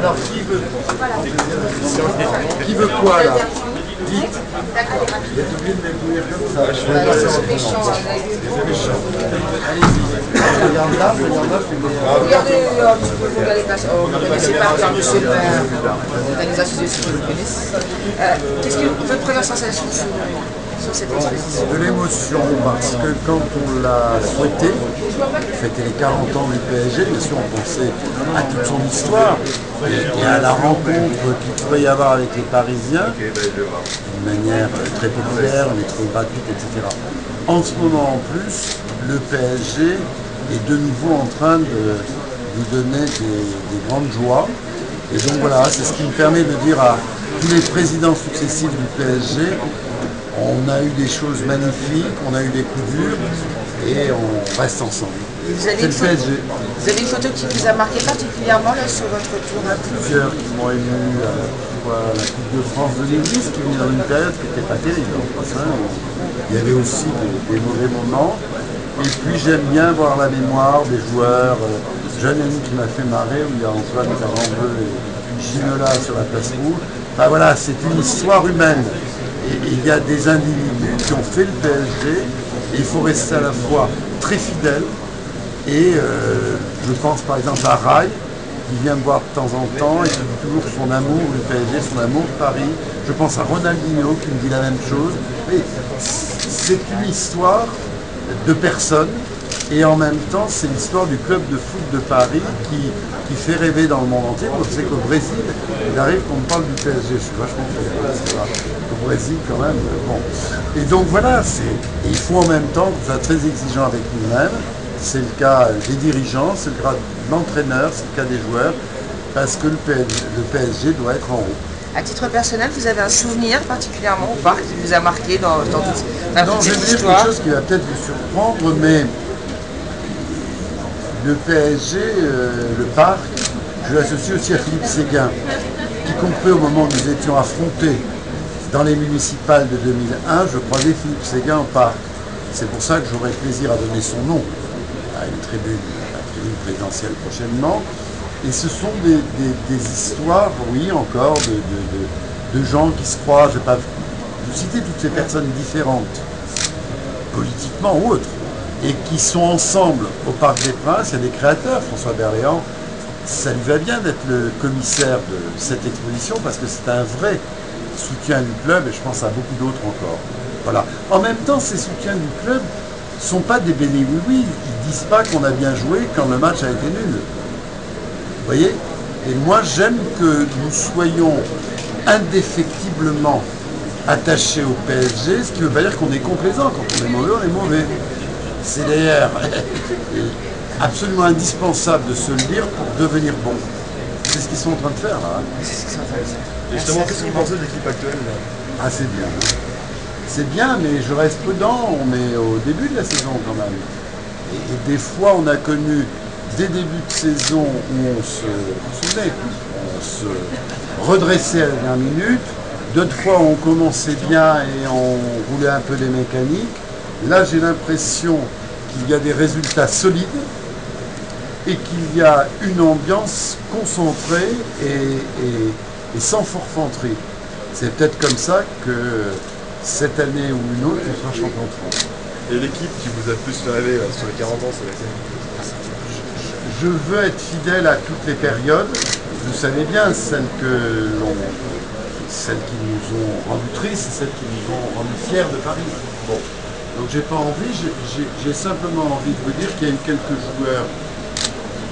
Alors, qui veut quoi là? Dites. Il est obligé de m'éblouir comme ça. Je vais passer en méchant. Allez-y. Regarde là, regardez un petit peu, regardez là. Vous ne connaissez pas encore monsieur le maire d'organisation de ce que vous connaissez. Qu'est-ce que votre première sensation sur cette exposition? de l'émotion, parce que quand on l'a souhaité, fêter les 40 ans du PSG, bien sûr on pensait à toute son histoire et à la rencontre qu'il pourrait y avoir avec les Parisiens, d'une manière très populaire, mais trop gratuite, etc. En ce moment en plus, le PSG est de nouveau en train de nous donner des grandes joies. Et donc voilà, c'est ce qui me permet de dire à tous les présidents successifs du PSG, on a eu des choses magnifiques, on a eu des coups durs et on reste ensemble. Vous avez une photo qui vous a marqué particulièrement là, sur votre tour? Il y a plusieurs qui m'ont ému, la Coupe de France de l'Église qui venait dans une période qui n'était pas terrible. Il y avait aussi des mauvais moments. Et puis j'aime bien voir la mémoire des joueurs. Jeune ami qui m'a fait marrer, où il y a Antoine Carambeu et Ginola sur la place rouge. Enfin voilà, c'est une histoire humaine. Et il y a des individus qui ont fait le PSG, et il faut rester à la fois très fidèle, et je pense par exemple à Rai, qui vient me voir de temps en temps, et qui dit toujours son amour du PSG, son amour de Paris. Je pense à Ronaldinho, qui me dit la même chose. C'est une histoire de personnes, et en même temps, c'est l'histoire du club de foot de Paris qui fait rêver dans le monde entier. On sait qu'au Brésil, il arrive qu'on me parle du PSG. Je suis vachement fier. Au Brésil, quand même. Bon. Et donc voilà, il faut en même temps qu'on soit très exigeant avec nous-mêmes. C'est le cas des dirigeants, c'est le cas de l'entraîneur, c'est le cas des joueurs, parce que le PSG doit être en haut. À titre personnel, vous avez un souvenir particulièrement au parc qui vous a marqué dans toute cette histoire? Quelque chose qui va peut-être vous surprendre, mais le PSG, le parc, je l'associe aussi à Philippe Séguin, y compris au moment où nous étions affrontés dans les municipales de 2001, je croisais Philippe Séguin au parc. C'est pour ça que j'aurai plaisir à donner son nom à une tribune présidentielle prochainement. Et ce sont des histoires, oui, encore, de gens qui se croient. Je ne vais pas vous citer toutes ces personnes différentes, politiquement ou autres, et qui sont ensemble au Parc des Princes. Il y a des créateurs, François Berléand, ça lui va bien d'être le commissaire de cette exposition parce que c'est un vrai soutien du club et je pense à beaucoup d'autres encore. Voilà. En même temps, ces soutiens du club ne sont pas des bénis oui-oui. Ils ne disent pas qu'on a bien joué quand le match a été nul. Vous voyez? Et moi, j'aime que nous soyons indéfectiblement attachés au PSG, ce qui ne veut pas dire qu'on est complaisant. Quand on est mauvais. C'est d'ailleurs absolument indispensable de se le dire pour devenir bon. C'est ce qu'ils sont en train de faire, là. Et justement, qu'est-ce que vous pensez de l'équipe actuelle là? Ah, c'est bien. C'est bien, mais je reste prudent. On est au début de la saison, quand même. Et des fois, on a connu des débuts de saison où on se redressait à la dernière minute. D'autres fois, on commençait bien et on roulait un peu les mécaniques. Là, j'ai l'impression qu'il y a des résultats solides et qu'il y a une ambiance concentrée et sans forfanterie. C'est peut-être comme ça que cette année ou une autre, on sera champion de France. Et l'équipe qui vous a le plus fait rêver là, sur les 40 ans, c'est laquelle? Je veux être fidèle à toutes les périodes. Vous savez bien, celles qui nous ont rendus tristes, celles qui nous ont rendus fiers de Paris. Bon. Donc j'ai pas envie, j'ai simplement envie de vous dire qu'il y a eu quelques joueurs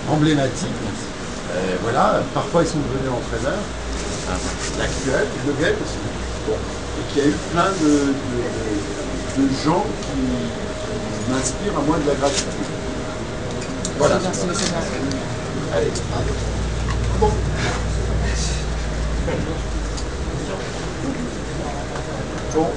emblématiques. Voilà, parfois ils sont devenus entraîneurs. L'actuel, Le Guen aussi. Bon. Et qu'il y a eu plein de gens qui m'inspirent à moi de la gratitude. Voilà. Merci, monsieur. Allez. Bon. Bon.